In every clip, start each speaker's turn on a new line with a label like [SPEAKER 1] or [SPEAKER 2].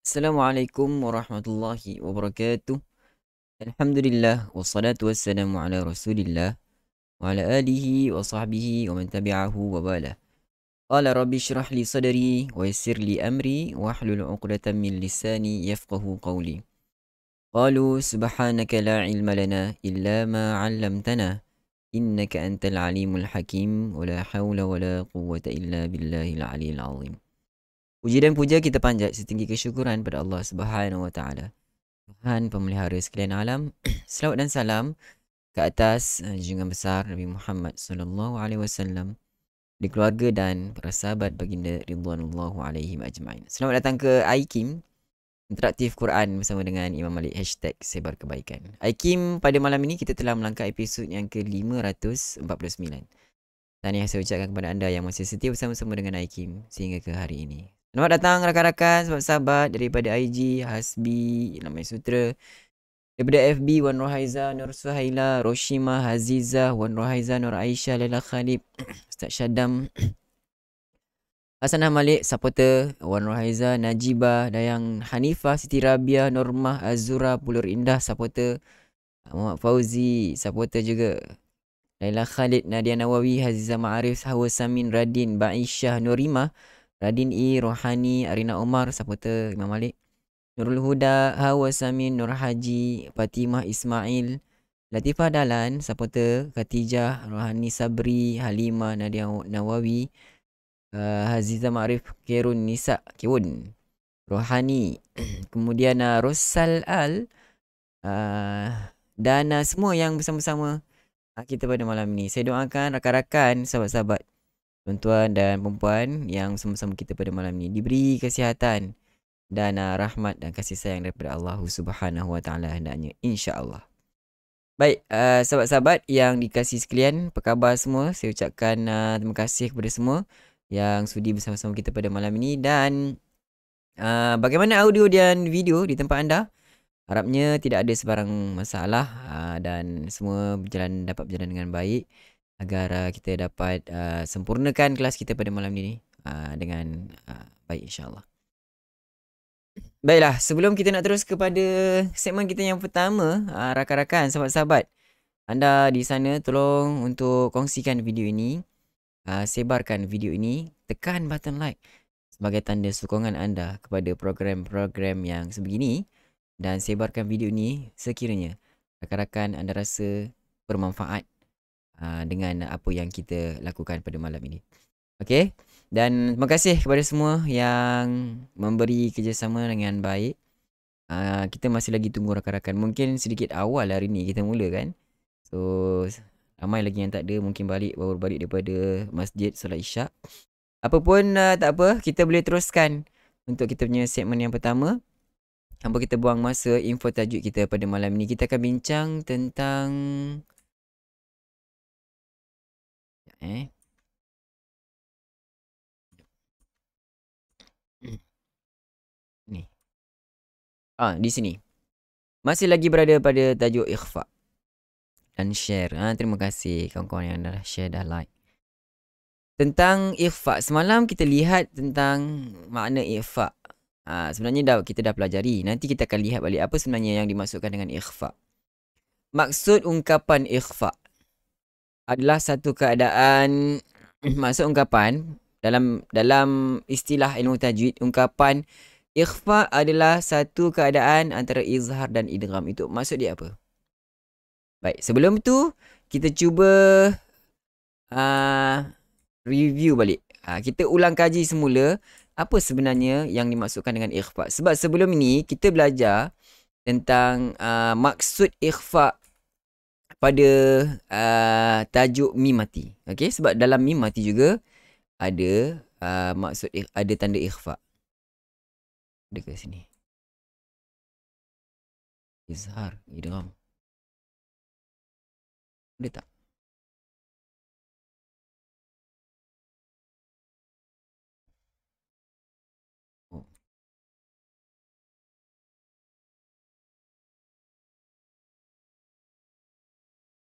[SPEAKER 1] Assalamualaikum warahmatullahi wabarakatuh. Alhamdulillah wassalatu wassalamu ala Rasulillah wa ala alihi wa sahbihi wa man tabi'ahu wa bala. Qala rabbi shrah li sadri wa yassir li amri wa hlul 'uqdatam min lisani yafqahu qawli. Qalu subhanaka la ilma lana illa ma 'allamtana innaka antal alimul hakim wa la hawla wa la quwwata illa billahil aliyil azim. Puji dan puja kita panjat setinggi kesyukuran pada Allah Subhanahu wa taala, Tuhan pemelihara sekalian alam. Selawat dan salam ke atas junjungan besar Nabi Muhammad sallallahu alaihi wasallam, di keluarga dan para sahabat baginda ridwanullahu alaihim ajmain. Selamat datang ke iKim Interaktif Quran bersama dengan Imam Malik #sebarkebaikan. iKim pada malam ini kita telah melangkah episod yang ke-549. Tahniah saya ucapkan kepada anda yang masih setia bersama-sama dengan iKim sehingga ke hari ini. Selamat datang rakan-rakan, sahabat-sahabat daripada IG, Hasbi, Lamai Sutra, daripada FB, Wan Rohaiza, Nur Suhaila, Roshima, Hazizah, Wan Rohaiza, Nur Aisyah, Laila Khalib, Ustaz Syadam, Hasanah Malik, supporter, Wan Rohaiza, Najibah, Dayang Hanifah, Siti Rabia, Normah, Azura, Pulur Indah, supporter, Muhammad Fauzi, supporter juga, Laila Khalid, Nadia Nawawi, Hazizah Ma'arif, Hawa Samin, Radin, Baisyah, Nurimah, Radin I, Rohani, Arina Omar, supporter Imam Malik, Nurul Huda, Hawa Samin, Nur Haji, Fatimah Ismail, Latifah Dalan, supporter Khatijah, Rohani Sabri, Halimah, Nadia Nawawi, Hazizah Ma'arif, Kerun Nisa, Kewun, Rohani, kemudian Rosal Al, dan semua yang bersama-sama kita pada malam ini. Saya doakan rakan-rakan, sahabat-sahabat, tuan-tuan dan perempuan yang sama-sama kita pada malam ini diberi kesihatan dan rahmat dan kasih sayang daripada Allah Subhanahu wa taala hendaknya, insya-Allah. Baik, sahabat-sahabat yang dikasihi sekalian, apa khabar semua? Saya ucapkan terima kasih kepada semua yang sudi bersama-sama kita pada malam ini. Dan bagaimana audio dan video di tempat anda? Harapnya tidak ada sebarang masalah dan semua dapat berjalan dengan baik. agar kita dapat sempurnakan kelas kita pada malam ini dengan baik insyaAllah. Baiklah, sebelum kita nak terus kepada segmen kita yang pertama, rakan-rakan, sahabat-sahabat, anda di sana tolong untuk kongsikan video ini, sebarkan video ini, tekan button like sebagai tanda sokongan anda kepada program-program yang sebegini, dan sebarkan video ini sekiranya rakan-rakan anda rasa bermanfaat dengan apa yang kita lakukan pada malam ini. Okey, dan terima kasih kepada semua yang memberi kerjasama dengan baik. Kita masih lagi tunggu rakan-rakan. Mungkin sedikit awal hari ni kita mula kan. So ramai lagi yang tak ada, mungkin baru balik daripada masjid solat isyak. Apa pun tak apa, kita boleh teruskan untuk kita punya segmen yang pertama. Tanpa kita buang masa, info tajuk kita pada malam ni kita akan bincang tentang ni. Di sini. Masih lagi berada pada tajuk ikhfa. Dan share. Terima kasih kawan-kawan yang dah share, dah like. Tentang ikhfa. Semalam kita lihat tentang makna ikhfa. Sebenarnya kita dah pelajari. Nanti kita akan lihat balik apa sebenarnya yang dimaksudkan dengan ikhfa. Maksud ungkapan ikhfa adalah satu keadaan. Maksud ungkapan dalam istilah ilmu tajwid, ungkapan ikhfa adalah satu keadaan antara izhar dan idgham. Itu maksud dia apa? Baik, sebelum tu kita cuba review balik. Kita ulang kaji semula apa sebenarnya yang dimaksudkan dengan ikhfa. Sebab sebelum ini kita belajar tentang maksud ikhfa pada tajuk mim mati. Okey, sebab dalam mim mati juga ada maksud ada tanda ikhfa. Ada ke sini? Izhar, idgham. Ada tak?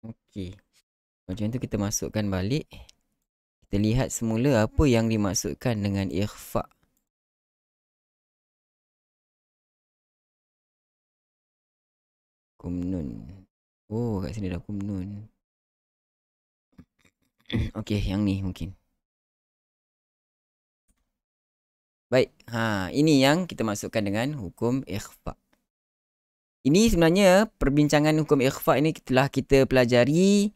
[SPEAKER 1] Okey. Macam tu kita masukkan balik. Kita lihat semula apa yang dimaksudkan dengan ikhfa. Kumnun. Oh, kat sini dah kumnun. Okey, yang ni mungkin. Baik, ini yang kita masukkan dengan hukum ikhfa. Ini sebenarnya perbincangan hukum ikhfa ini telah kita pelajari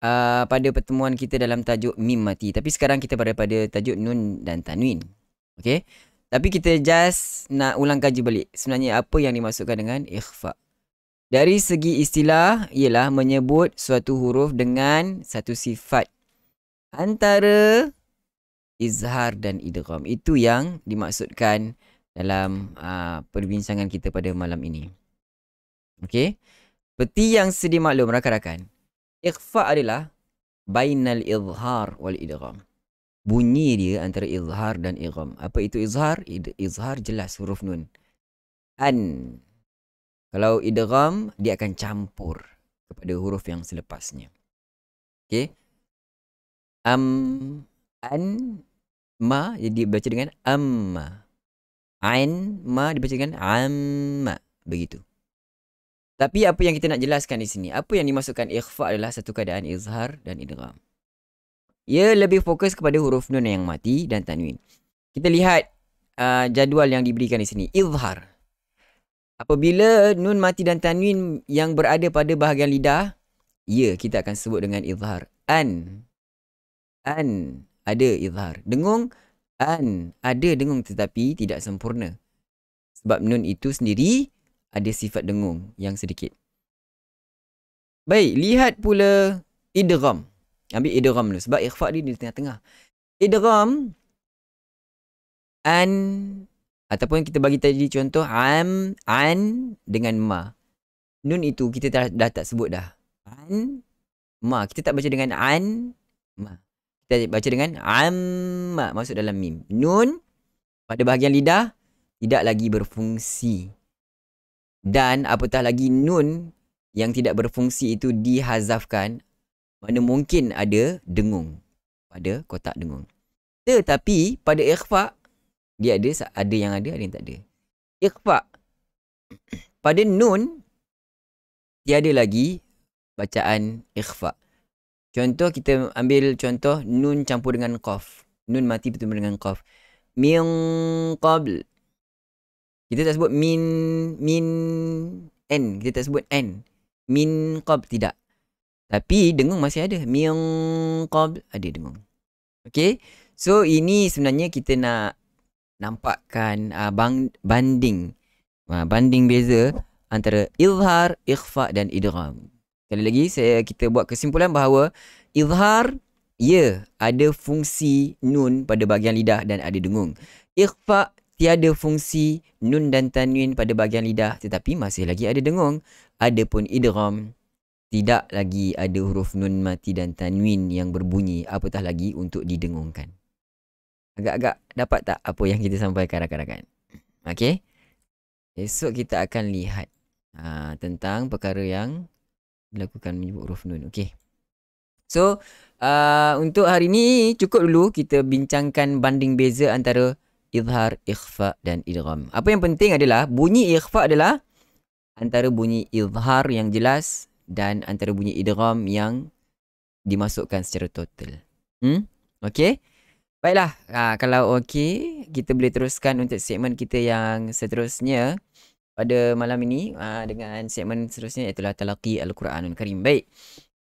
[SPEAKER 1] pada pertemuan kita dalam tajuk mim mati. Tapi sekarang kita pada tajuk nun dan tanwin. Okey. Tapi kita just nak ulang kaji balik. Sebenarnya apa yang dimaksudkan dengan ikhfa. Dari segi istilah ialah menyebut suatu huruf dengan satu sifat antara izhar dan idgham. Itu yang dimaksudkan dalam perbincangan kita pada malam ini. Okey. Seperti yang sedia maklum rakan-rakan, ikhfa adalah bainal izhar wal idgham. Bunyi dia antara izhar dan idgham. Apa itu izhar? Izhar jelas huruf nun. An. Kalau idgham dia akan campur kepada huruf yang selepasnya. Okey. An, ma jadi baca dengan amma. Ain, ma dibaca dengan amma. Begitu. Tapi apa yang kita nak jelaskan di sini, apa yang dimaksudkan ikhfa adalah satu keadaan izhar dan idgham. Ia lebih fokus kepada huruf nun yang mati dan tanwin. Kita lihat jadual yang diberikan di sini. Izhar. Apabila nun mati dan tanwin yang berada pada bahagian lidah, kita akan sebut dengan izhar. An ada izhar. Dengung, ada dengung tetapi tidak sempurna. Sebab nun itu sendiri ada sifat dengung yang sedikit. Baik, lihat pula idgham. Ambil idgham dulu sebab ikhfa dia di tengah-tengah. Idgham an ataupun kita bagi tadi contoh an dengan ma. Nun itu kita dah tak sebut dah. An ma. Kita tak baca dengan an ma. Kita baca dengan amma masuk dalam mim. Nun pada bahagian lidah tidak lagi berfungsi. Dan apatah lagi nun yang tidak berfungsi itu dihazafkan mana mungkin ada dengung pada kotak dengung. Tetapi pada ikhfa dia ada yang ada yang tak ada. Ikhfa pada nun tiada lagi bacaan ikhfa. Contoh kita ambil contoh nun campur dengan qaf. Nun mati bertemu dengan qaf. Min qabl. Kita tak sebut min n, kita tak sebut n. Min qabl tidak. Tapi dengung masih ada. Min qabl ada dengung. Okey. So ini sebenarnya kita nak nampakkan banding beza antara izhar, ikhfa dan idgham. Sekali lagi kita buat kesimpulan bahawa izhar ada fungsi nun pada bahagian lidah dan ada dengung. Ikhfa tiada fungsi nun dan tanwin pada bahagian lidah tetapi masih lagi ada dengung. Adapun idgham tidak lagi ada huruf nun mati dan tanwin yang berbunyi, apatah lagi untuk didengungkan. Agak-agak dapat tak apa yang kita sampaikan rakan-rakan? Okey. Esok kita akan lihat tentang perkara yang dilakukan menyebut huruf nun. Okey. So, untuk hari ni cukup dulu kita bincangkan banding beza antara izhar, ikhfa dan idgham. Apa yang penting adalah bunyi ikhfa adalah antara bunyi izhar yang jelas dan antara bunyi idgham yang dimasukkan secara total. Okey. Baiklah, kalau okey, kita boleh teruskan untuk segmen kita yang seterusnya pada malam ini dengan segmen seterusnya iaitu Talaqi Al-Quranul Karim. Baik,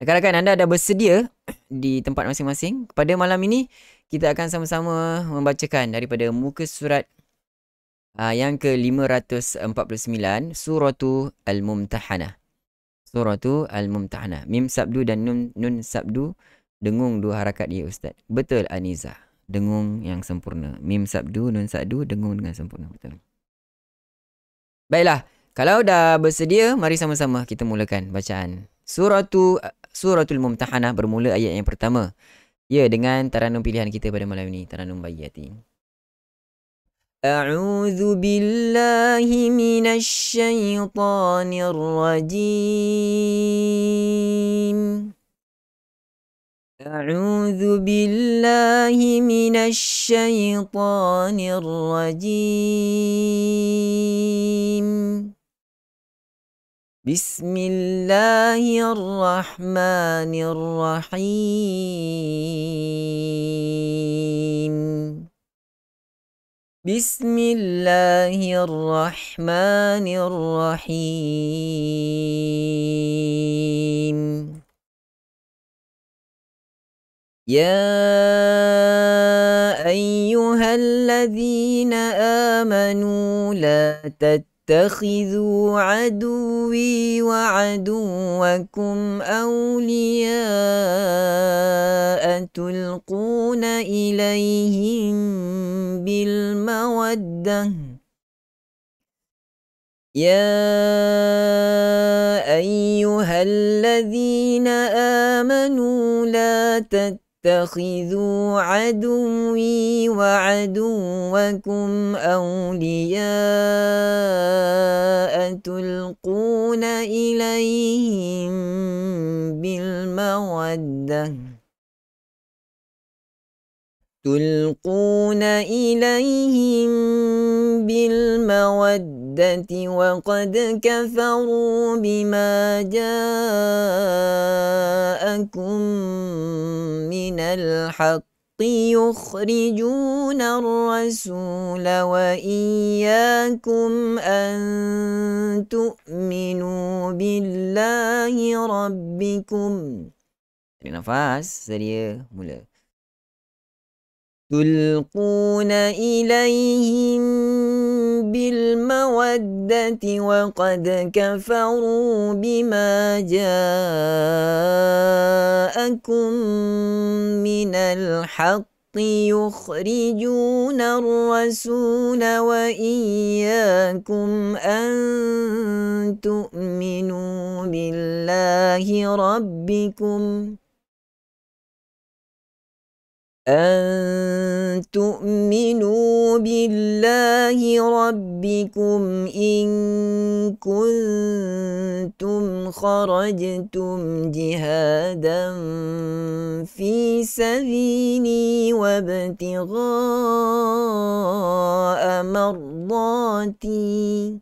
[SPEAKER 1] rakan-rakan anda dah bersedia di tempat masing-masing. Pada malam ini, kita akan sama-sama membacakan daripada muka surat yang ke-549, Suratul Al-Mumtahanah. Suratul Al-Mumtahanah. Mim sabdu dan nun sabdu, dengung dua harakat ya Ustaz. Betul Aniza. Dengung yang sempurna. Mim sabdu, nun sabdu, dengung dengan sempurna. Betul. Baiklah, kalau dah bersedia, mari sama-sama kita mulakan bacaan. Suratul Mumtahanah bermula ayat yang pertama. Ya, dengan taranum pilihan kita pada malam ini, taranum Bayyati. A'udzu billahi minasy syaithanir rajim. أعوذ بالله من الشيطان الرجيم بسم الله الرحمن الرحيم بسم الله الرحمن الرحيم يا أيها الذين آمنوا لا تتخذوا عدوي وعدوكم أولياء تلقون إليهم بالمودة يا أيها الذين آمنوا لا تتخذوا عدوي وعدوكم أولياء تلقون إليهم بالمودة وقد كفروا بما جاءكم من الحق يخرجون الرسول وإياكم أن تؤمنوا بالله ربكم. Tarik nafas, sedia, mula. تلقون إليهم بالمودة وقد كفروا بما جاءكم من الحق يخرجون الرسول وإياكم أن تؤمنوا بالله ربكم إن كنتم خرجتم جهادا في سبيلي وابتغاء مرضاتي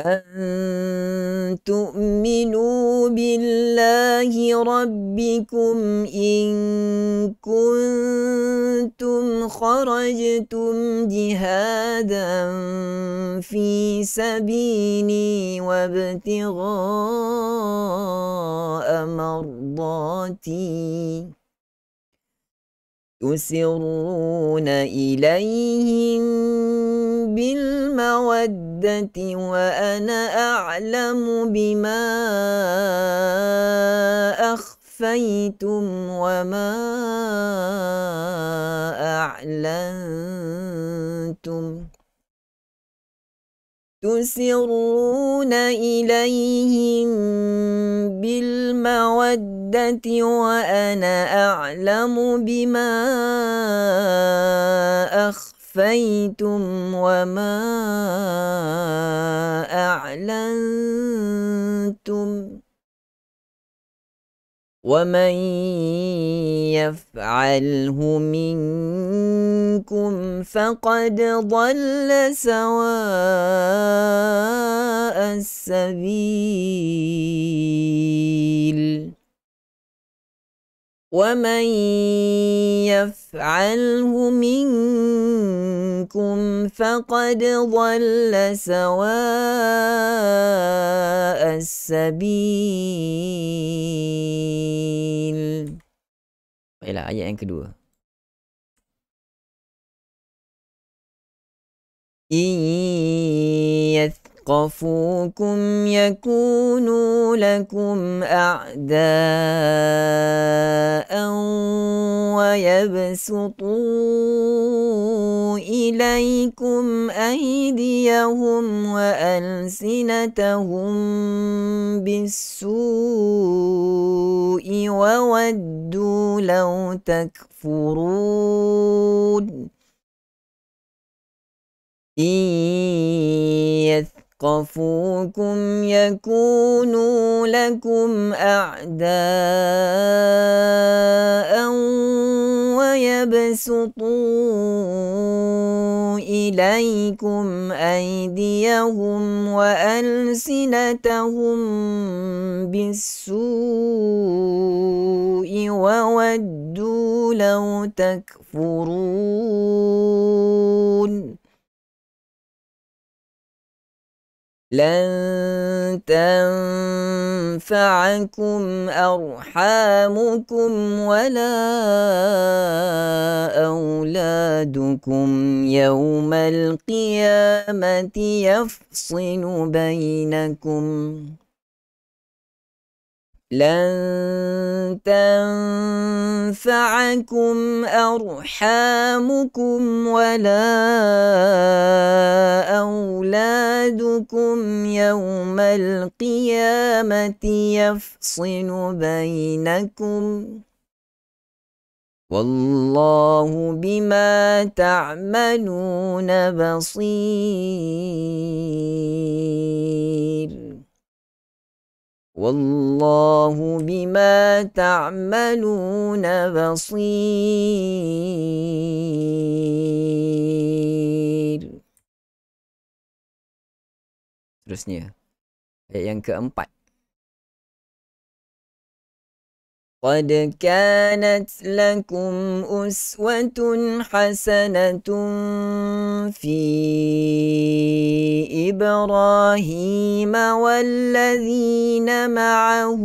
[SPEAKER 1] أن تؤمنوا بالله ربكم إن كنتم خرجتم جهادا في سبيلي وابتغاء مرضاتي تسرون إليهم بالمودة وأنا أعلم بما أخفيتم وما أعلنتم تسرون إليهم بالمودة وأنا أعلم بما أخفيتم وما أعلنتم ومن يفعله منكم فقد ضل سواء السبيل ومن يفعله منكم فقد ضل سواء السبيل. Baiklah, ayat yang kedua. يثقفوكم يكونوا لكم أعداء ويبسطوا إليكم أيديهم وألسنتهم بالسوء وودوا لو تكفرون يثقفوكم يكونوا لكم أعداء ويبسطوا إليكم أيديهم وألسنتهم بالسوء وودوا لو تكفرون لن تنفعكم أرحامكم ولا أولادكم يوم القيامة يفصل بينكم لن تنفعكم أرحامكم ولا أولادكم يوم القيامة يفصل بينكم والله بما تعملون بصير والله بما تعملون بصير. Terusnya ayat yang keempat. قد كانت لكم أسوة حسنة في إبراهيم والذين معه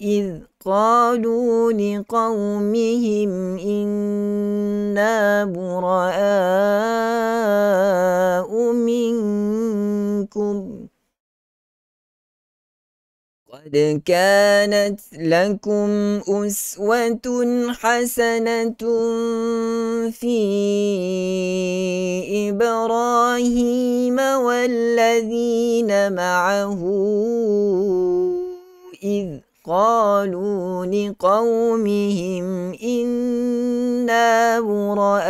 [SPEAKER 1] إذ قالوا لقومهم إنا براء منكم قد كانت لكم أسوة حسنة في إبراهيم والذين معه إذ قالوا لقومهم إنا براء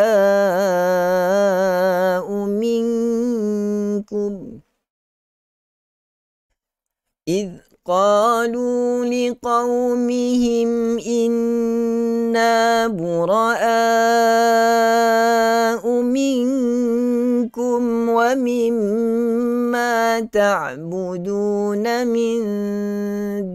[SPEAKER 1] منكم قالوا لقومهم إنا براء منكم ومما تعبدون من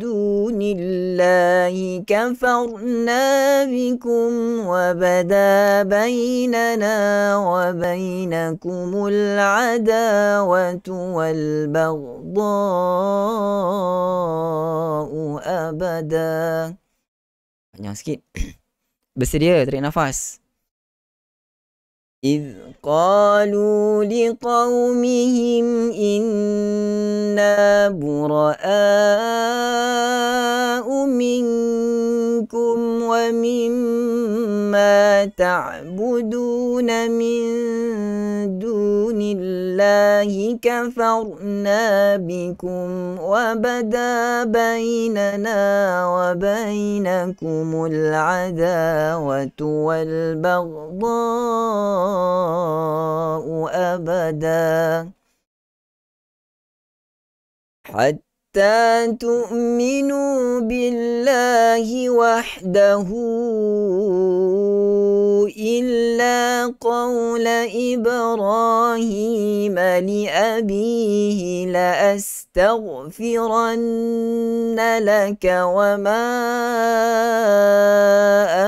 [SPEAKER 1] دون الله كفرنا بكم وبدا بيننا وبينكم العداوة والبغضاء أبدا. Panjang sikit. Bersedia tarik nafas. إذ قالوا لقومهم إنا براء منكم ومما تعبدون من دون الله كفرنا بكم وبدا بيننا وبينكم العداوة والبغضاء أبدا حتى تؤمنوا بالله وحده إلا قول إبراهيم لأبيه لأستغفرن لك وما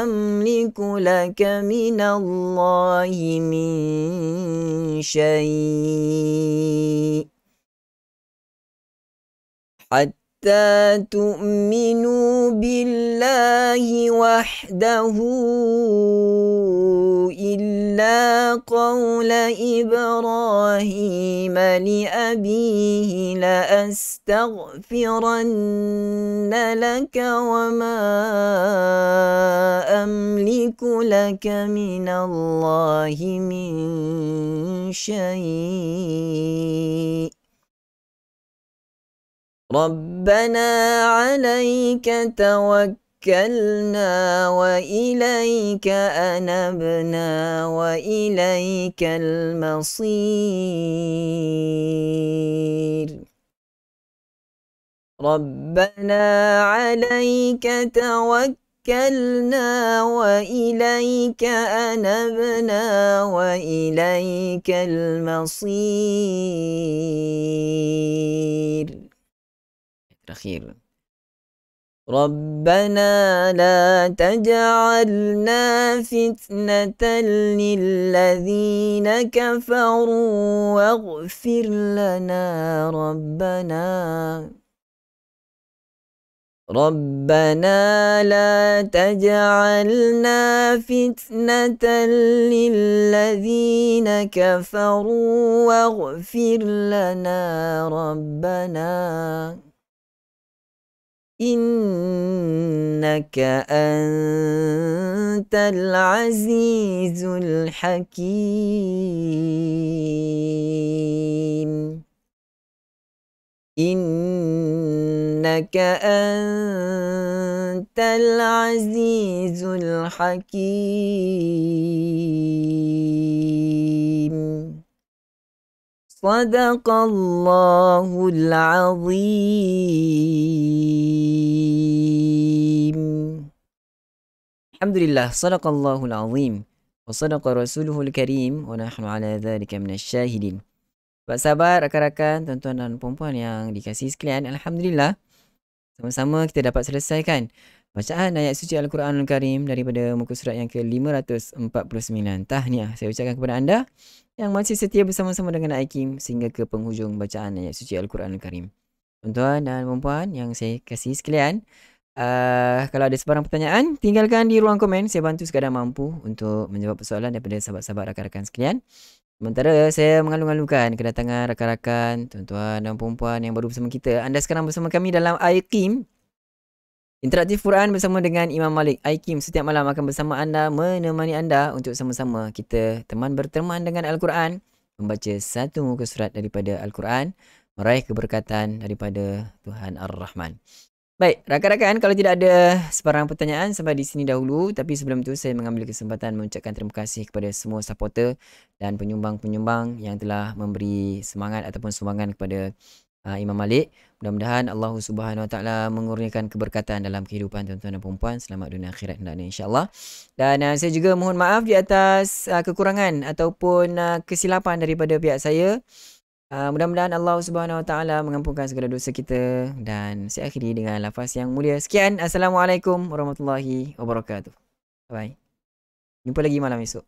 [SPEAKER 1] أملك لك من الله من شيء حتى تؤمنوا بالله وحده إلا قول إبراهيم لأبيه لأستغفرن لك وما أملك لك من الله من شيء ربنا عليك توكلنا وإليك أنبنا وإليك المصير ربنا عليك توكلنا وإليك أنبنا وإليك المصير. Terakhir. ربنا لا تجعلنا فتنة للذين كفروا واغفر لنا ربنا لا تجعلنا فتنة للذين كفروا واغفر لنا ربنا إنك أنت العزيز الحكيم إنك أنت العزيز الحكيم صدق الله العظيم. Alhamdulillah, sadaqallahul azim wa sadaqa rasuluhul karim wa nahnu ala dhalika minasyahidin. Sahabat, rakan-rakan, tuan-tuan dan puan-puan yang dikasihi sekalian, alhamdulillah sama-sama kita dapat selesaikan bacaan ayat suci Al-Quranul Karim daripada muka surat yang ke-549. Tahniah saya ucapkan kepada anda yang masih setia bersama-sama dengan Aikim sehingga ke penghujung bacaan ayat suci Al-Quranul Karim. Tuan-tuan dan puan-puan yang saya kasihi sekalian, kalau ada sebarang pertanyaan, tinggalkan di ruang komen. Saya bantu sekadar mampu untuk menjawab persoalan daripada sahabat-sahabat rakan-rakan sekalian. Sementara saya mengalu-alukan kedatangan rakan-rakan, tuan-tuan dan puan-puan yang baru bersama kita. Anda sekarang bersama kami dalam Aikim Interaktif Quran bersama dengan Imam Malik. Aikim setiap malam akan bersama anda, menemani anda untuk sama-sama kita teman berteman dengan Al-Quran, membaca satu muka surat daripada Al-Quran, meraih keberkatan daripada Tuhan Ar-Rahman. Baik, rakan-rakan, kalau tidak ada sebarang pertanyaan sampai di sini dahulu. Tapi sebelum itu saya mengambil kesempatan mengucapkan terima kasih kepada semua supporter dan penyumbang-penyumbang yang telah memberi semangat ataupun sumbangan kepada Imam Malik. Mudah-mudahan Allah Subhanahu Wa Taala mengurniakan keberkatan dalam kehidupan tuan-tuan dan puan-puan selamat dunia akhirat hendaknya insya-Allah. Dan saya juga mohon maaf di atas kekurangan ataupun kesilapan daripada pihak saya. Mudah-mudahan Allah Subhanahu Wa Taala mengampunkan segala dosa kita dan saya akhiri dengan lafaz yang mulia. Sekian, Assalamualaikum warahmatullahi wabarakatuh. Bye. Jumpa lagi malam esok.